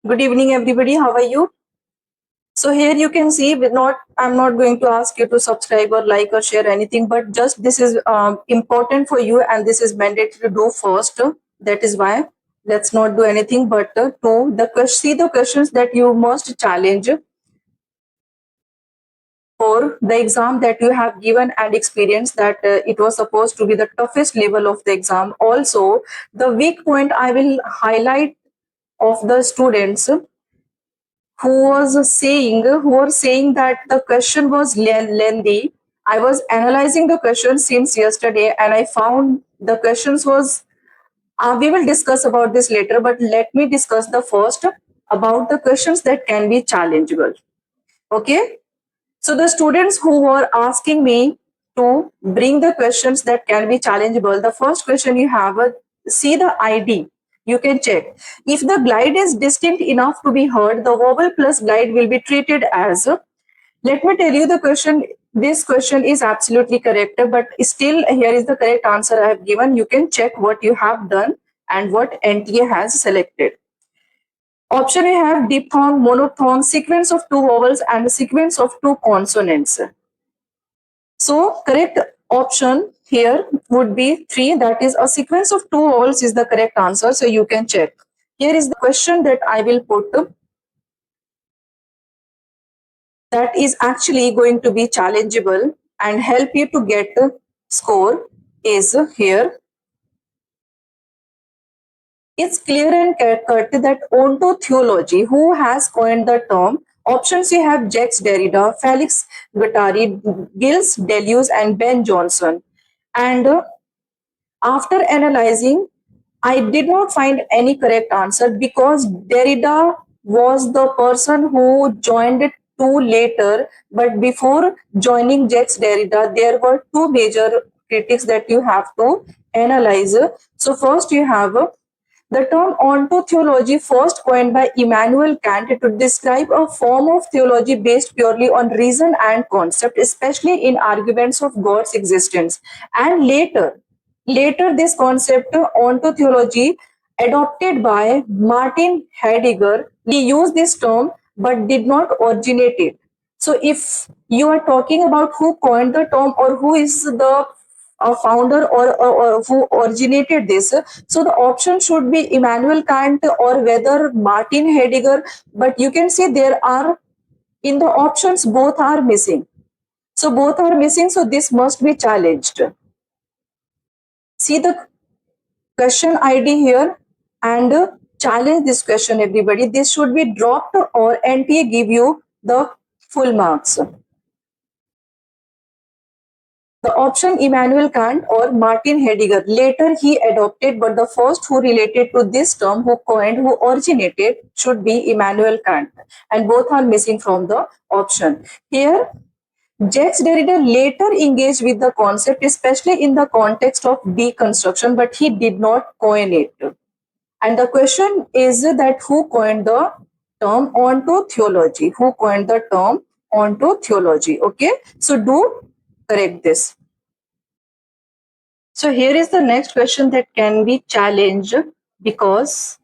Good evening, everybody. How are you? So here you can see, I'm not going to ask you to subscribe or like or share anything, but just this is important for you, and this is mandatory to do first. That is why let's not do anything but see the questions that you must challenge for the exam that you have given and experienced that it was supposed to be the toughest level of the exam. Also, the weak point I will highlight of the students who were saying that the question was lengthy. I was analyzing the question since yesterday, and I found the questions was. We will discuss about this later, but let me discuss the first about the questions that can be challengeable. Okay, so the students who were asking me to bring the questions that can be challengeable, the first question you have, see the ID. You can check. If the glide is distinct enough to be heard, the vowel plus glide will be treated as. Let me tell you the question. This question is absolutely correct, but still here is the correct answer I have given. You can check what you have done and what NTA has selected. Option A have diphthong, monophthong, sequence of two vowels and sequence of two consonants. So correct option here would be 3, that is a sequence of two vowels is the correct answer. So you can check. Here is the question that I will put that is actually going to be challengeable and help you to get the score is here. It's clear and cut that ontotheology, who has coined the term? Options you have Jacques Derrida, Felix Guattari, Gilles Deleuze, and Ben Jonson. And after analyzing, I did not find any correct answer because Derrida was the person who joined it too later. But before joining Jacques Derrida, there were two major critics that you have to analyze. So first you have the term ontotheology, first coined by Immanuel Kant to describe a form of theology based purely on reason and concept, especially in arguments of God's existence. And later this concept ontotheology adopted by Martin Heidegger, he used this term but did not originate it. So if you are talking about who coined the term or who is the founder or who originated this, so the option should be Immanuel Kant or whether Martin Heidegger, but you can see there are in the options both are missing. So both are missing, so this must be challenged. See the question ID here and challenge this question, everybody. This should be dropped or NTA give you the full marks. The option Immanuel Kant or Martin Heidegger, later he adopted, but the first who related to this term, who coined, who originated, should be Immanuel Kant. And both are missing from the option. Here, Jacques Derrida later engaged with the concept, especially in the context of deconstruction, but he did not coin it. And the question is that who coined the term ontotheology? Who coined the term ontotheology? Okay, so do correct this. So here is the next question that can be challenged because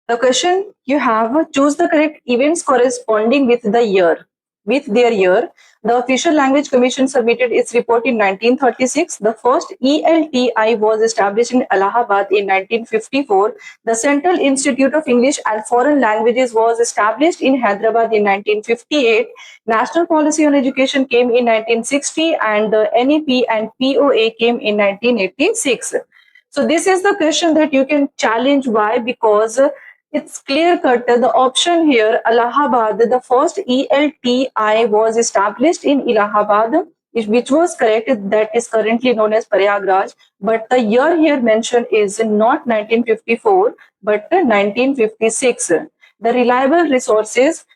the question you have, choose the correct events corresponding with the year. With their year, the Official Language Commission submitted its report in 1936. The first ELTI was established in Allahabad in 1954. The Central Institute of English and Foreign Languages was established in Hyderabad in 1958. National Policy on Education came in 1960 and the NEP and POA came in 1986. So this is the question that you can challenge. Why? Because it's clear cut. The option here, Allahabad, the first ELTI was established in Allahabad, which was correct. That is currently known as Prayagraj. But the year here mentioned is not 1954, but 1956. The reliable resources,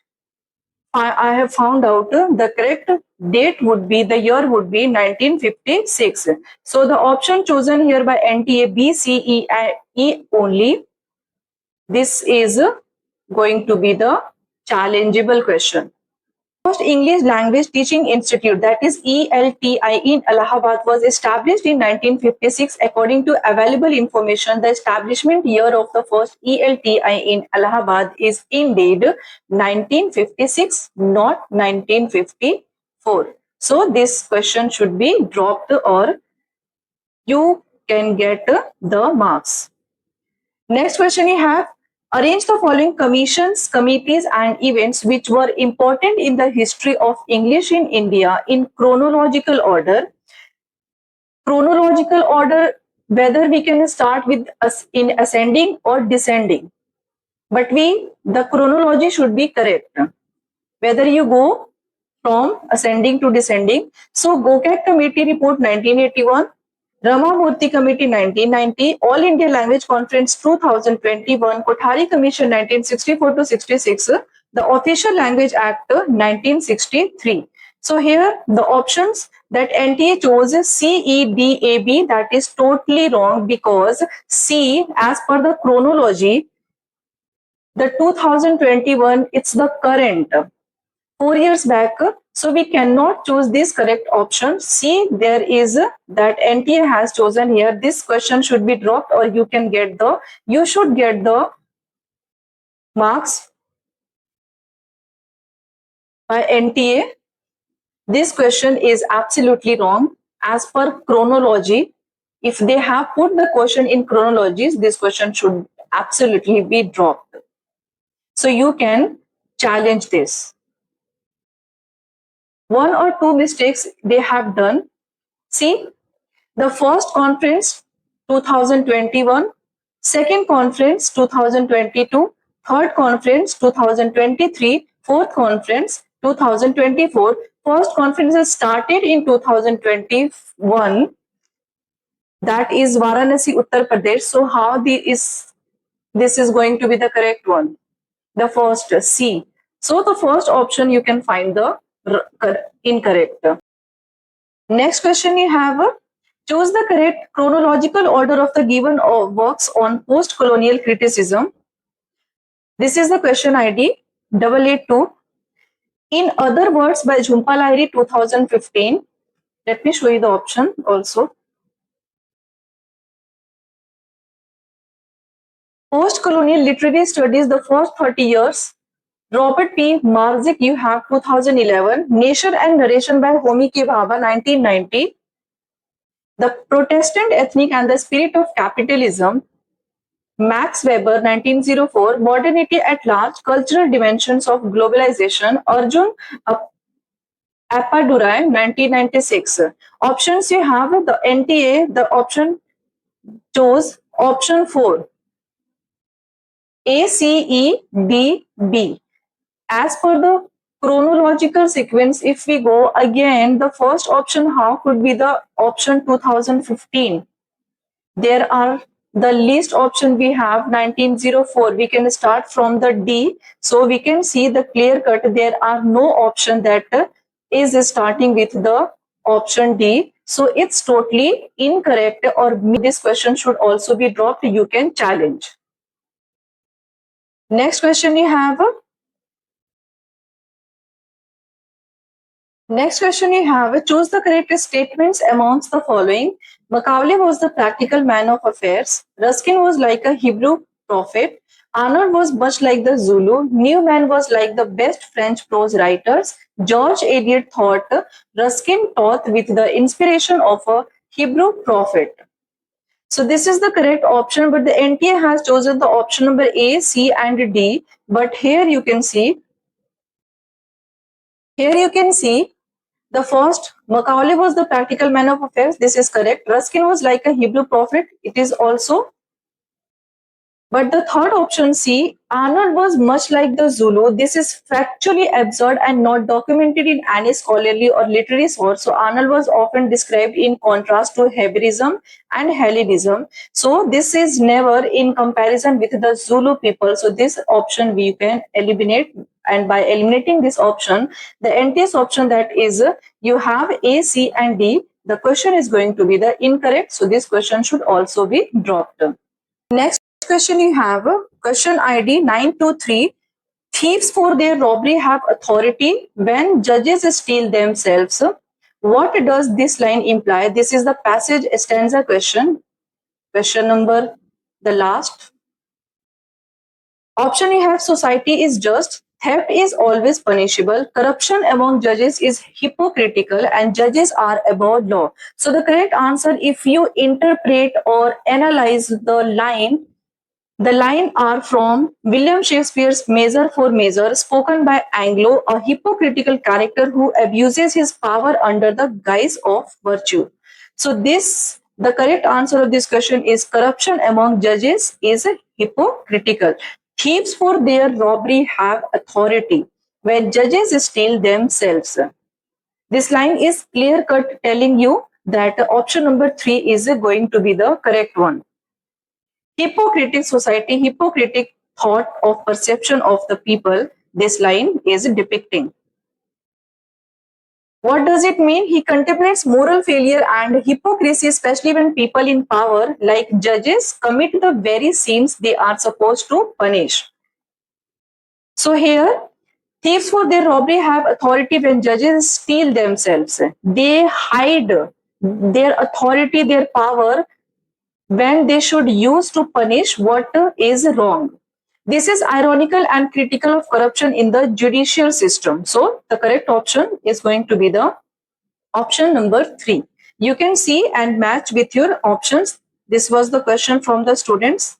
I have found out the correct date would be, the year would be 1956. So the option chosen here by NTA B, C, E, and E only. This is going to be the challengeable question. First English Language Teaching Institute, that is ELTI, in Allahabad was established in 1956. According to available information, the establishment year of the first ELTI in Allahabad is indeed 1956, not 1954. So this question should be dropped or you can get the marks. Next question you have, arrange the following commissions, committees and events which were important in the history of English in India in chronological order. Chronological order, whether we can start with us in ascending or descending, but the chronology should be correct. Whether you go from ascending to descending. So GOCAC Committee Report 1981, Ramamurthy Committee 1990, All India Language Conference 2021, Kothari Commission 1964 to 66, the Official Language Act 1963. So here the options that NTA chose CEDAB, that is totally wrong, because C, as per the chronology, the 2021, it's the current. 4 years back, so we cannot choose this correct option. See, there is that NTA has chosen here. This question should be dropped or you should get the marks by NTA. This question is absolutely wrong as per chronology. If they have put the question in chronologies, this question should absolutely be dropped. So you can challenge this. One or two mistakes they have done. See, the first conference 2021, second conference 2022, third conference 2023, fourth conference 2024. First conference has started in 2021, that is Varanasi, Uttar Pradesh. So how this is going to be the correct one? The first C. So the first option you can find the incorrect. Next question you have, choose the correct chronological order of the given works on post-colonial criticism. This is the question ID 882. In Other Words by Jhumpa Lahiri 2015. Let me show you the option also. Post-colonial literary studies, the first 30 years. Robert P. Marzik, you have 2011. Nation and Narration by Homi K. Bhabha 1990. The Protestant Ethnic and the Spirit of Capitalism, Max Weber 1904. Modernity at Large, Cultural Dimensions of Globalization, Arjun Appadurai 1996. Options you have, the NTA, the option chose option 4, ACEDB. As per the chronological sequence, if we go again, the first option, how could be the option 2015? There are the least option we have 1904. We can start from the D. So we can see the clear cut. There are no option that is starting with the option D. So it's totally incorrect, or this question should also be dropped. You can challenge. Next question you have. Next question you have, choose the correct statements amongst the following. Macaulay was the practical man of affairs. Ruskin was like a Hebrew prophet. Arnold was much like the Zulu. Newman was like the best French prose writers. George Eliot thought Ruskin taught with the inspiration of a Hebrew prophet. So this is the correct option, but the NTA has chosen the option number A, C and D. But here you can see the first, Macaulay was the practical man of affairs. This is correct. Ruskin was like a Hebrew prophet. It is also. But the third option, C, Arnold was much like the Zulu. This is factually absurd and not documented in any scholarly or literary source. So Arnold was often described in contrast to Hebraism and Hellenism. So this is never in comparison with the Zulu people. So this option we can eliminate. And by eliminating this option, the NTS option, that is you have A, C and D, the question is going to be the incorrect. So this question should also be dropped. Next question you have, question ID 923. Thieves for their robbery have authority when judges steal themselves. What does this line imply? This is the passage stanza question. Question number the last. Option you have society is just, theft is always punishable, corruption among judges is hypocritical, and judges are above law. So the correct answer, if you interpret or analyze the line are from William Shakespeare's Measure for Measure, spoken by Anglo, a hypocritical character who abuses his power under the guise of virtue. So the correct answer of this question is corruption among judges is hypocritical. Thieves for their robbery have authority when judges steal themselves. This line is clear cut telling you that option number 3 is going to be the correct one. Hypocritic society, hypocritic thought of perception of the people, this line is depicting. What does it mean? He contemplates moral failure and hypocrisy, especially when people in power, like judges, commit the very sins they are supposed to punish. So here, thieves for their robbery have authority when judges steal themselves. They hide their authority, their power, when they should use to punish what is wrong. This is ironical and critical of corruption in the judicial system. So the correct option is going to be the option number 3. You can see and match with your options. This was the question from the students.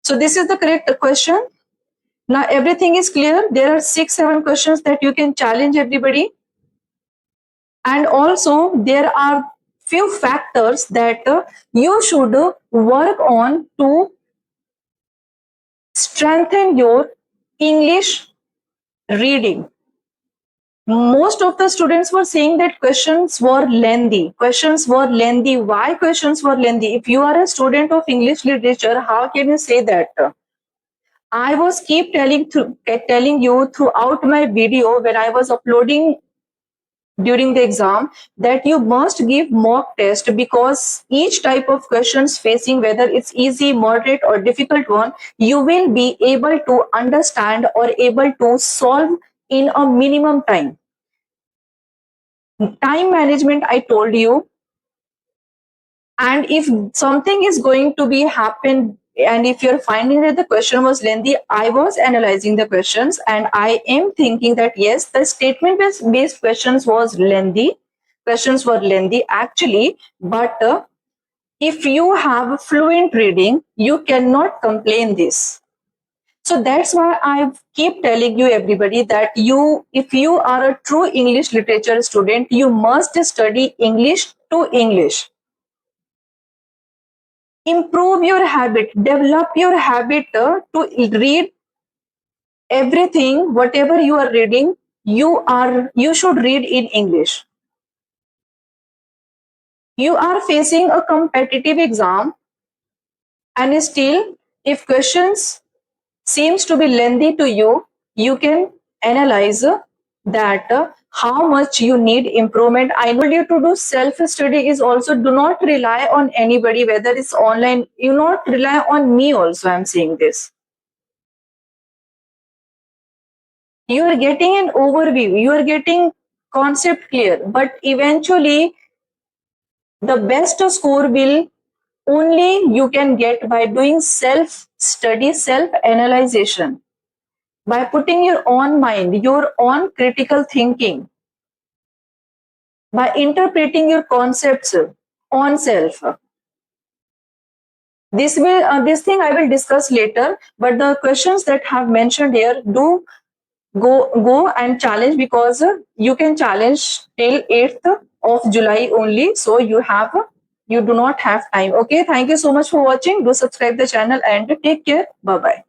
So this is the correct question. Now everything is clear. There are 6-7 questions that you can challenge everybody. And also there are few factors that you should work on to strengthen your English reading. Most of the students were saying that questions were lengthy. Questions were lengthy. Why questions were lengthy? If you are a student of English literature, how can you say that? I was keep telling you throughout my video when I was uploading during the exam that you must give mock test, because each type of questions facing, whether it's easy, moderate or difficult one, you will be able to understand or able to solve in a minimum time. Time management, I told you. And if something is going to be happen, and if you're finding that the question was lengthy, I was analyzing the questions and I am thinking that yes, the statement based questions was lengthy. Questions were lengthy actually, but if you have fluent reading, you cannot complain this. So that's why I keep telling you everybody that if you are a true English literature student, you must study English to English. Improve your habit, develop your habit to read everything, whatever you are reading, you should read in English. You are facing a competitive exam, and still if questions seems to be lengthy to you, you can analyze that how much you need improvement. I know you to do self-study is also, do not rely on anybody, whether it's online, you not rely on me also, I'm saying this. You are getting an overview, you are getting concept clear, but eventually the best score will only you can get by doing self-study, self-analyzation, by putting your own mind, your own critical thinking, by interpreting your concepts on self. This thing I will discuss later, but the questions that have mentioned here, do go and challenge, because you can challenge till 8th of July only. So you do not have time. Okay, thank you so much for watching. Do subscribe the channel and take care. Bye bye.